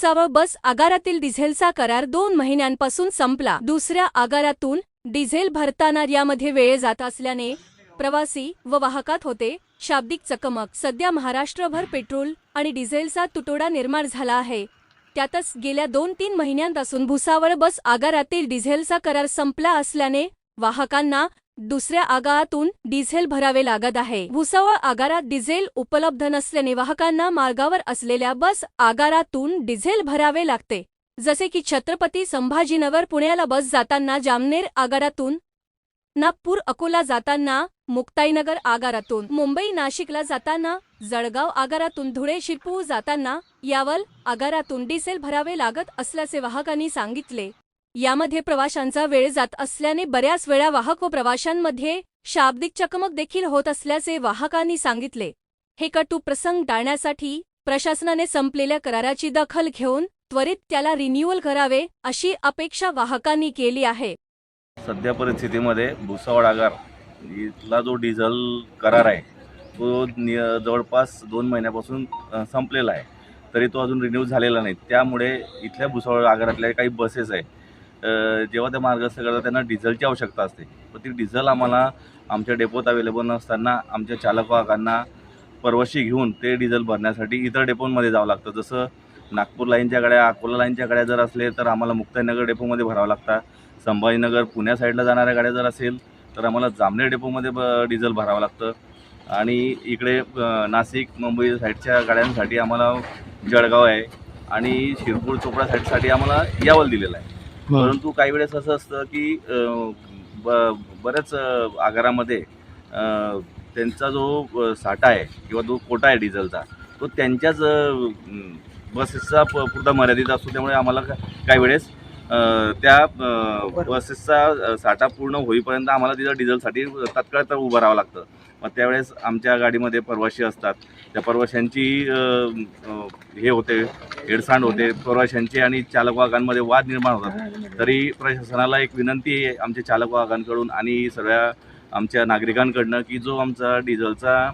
भुसावळ बस आगारातील डिझेलचा करार 2 महिन्यांपासून संपला। दुसऱ्या आगारातून डिझेल भरताना यामध्ये वेळ जात असल्याने प्रवासी व वाहकात होते शाब्दिक चकमक। सध्या महाराष्ट्रभर पेट्रोल आणि डिझेलचा तुटवडा निर्माण झाला आहे। त्यातच गेल्या 2-3 महिन्यांपासून भुसावळ बस आगारातील डिझेलचा करार संपला असल्याने वाहकांना दुसऱ्या आगारातून डिझेल भरावे लागत आहे। भुसावळ आगारात डिझेल उपलब्ध नसल्याने वाहकांना मार्गावर असलेल्या बस आगारातून डिझेल भरावे लागते। जसे की छत्रपती संभाजीनगर पुण्याला बस जाताना जामनेर आगारातून, नागपूर अकोला जाताना मुक्ताईनगर आगारातून, मुंबई नाशिकला जाताना जळगाव आगारातून, धुळे शिरपूर जाताना यावल आगारातून डिझेल भरावे लागत असल्याचे वाहकांनी सांगितले। यामध्ये प्रवाशांचा वेळ जात असल्याने बऱ्याच वेळा वाहक व प्रवाशांमध्ये शाब्दिक चकमक देखील होत असल्याचे वाहकांनी सांगितले। हे कटू प्रसंग टाळण्यासाठी प्रशासनाने संपलेल्या कराराची दखल घेऊन त्वरित त्याला रिन्यूअल करावे अशी अपेक्षा वाहकांनी केली आहे। सध्या परिस्थितीमध्ये भुसावळ आगार इथला जो डिझेल करार आहे तो जवळपास 2 महिन्यापासून संपलेला आहे, तरी तो अजून रिन्यू झालेला नाही। त्यामुळे इथल्या भुसावळ आगारातल्या काही बसेस आहे जेव्हा त्या मार्गस्थ करतात त्यांना डिझेलची आवश्यकता असते, पण ती डिझेल आम्हाला आमच्या डेपोत अवेलेबल नसताना आमच्या चालक वाहकांना परवाशी घेऊन ते डिझेल भरण्यासाठी इतर डेपोमध्ये जावं लागतं। जसं नागपूर लाईनच्या गाड्या, अकोला लाईनच्या गाड्या जर असले तर आम्हाला मुक्ताईनगर डेपोमध्ये भरावं लागतं। संभाजीनगर पुण्या साईडला जाणाऱ्या गाड्या जर असेल तर आम्हाला जामनेर डेपोमध्ये डिझेल भरावं लागतं। आणि इकडे नाशिक मुंबई साईडच्या गाड्यांसाठी आम्हाला जळगाव आहे आणि शिरपूर चोपडा साईडसाठी आम्हाला यावल दिलेलं आहे। परंतु काही वेळेस असं असतं की बऱ्याच आगारामध्ये त्यांचा जो साठा आहे किंवा जो कोटा आहे डिझेलचा तो त्यांच्याच बसेसचा पुरता मर्यादित असतो। त्यामुळे आम्हाला काही वेळेस त्या बसेसचा साठा पूर्ण होईपर्यंत आम्हाला तिथं डिझेलसाठी तात्काळ तर उभं राहावं लागतं। मग त्यावेळेस आमच्या गाडीमध्ये प्रवासी असतात, त्या प्रवाशांची हे होते हेडसांड होते, प्रवाशांची आणि चालक वाहकांमध्ये वाद निर्माण होतात। तरी प्रशासनाला एक विनंती आहे आमच्या चालक वाहकांकडून आणि सर्व आमच्या नागरिकांकडनं की जो आमचा डिझेलचा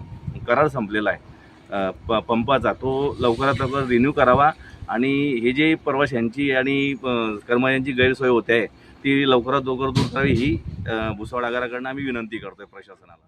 करार संपलेला आहे पंपाचा तो लवकरात लवकर रिन्यू करावा आणि हे जे प्रवाशांची आणि कर्मचाऱ्यांची गैरसोय होते ती लवकरात लवकर दूर करावी ही भुसावळ आगाराकडनं आम्ही विनंती करतोय प्रशासनाला।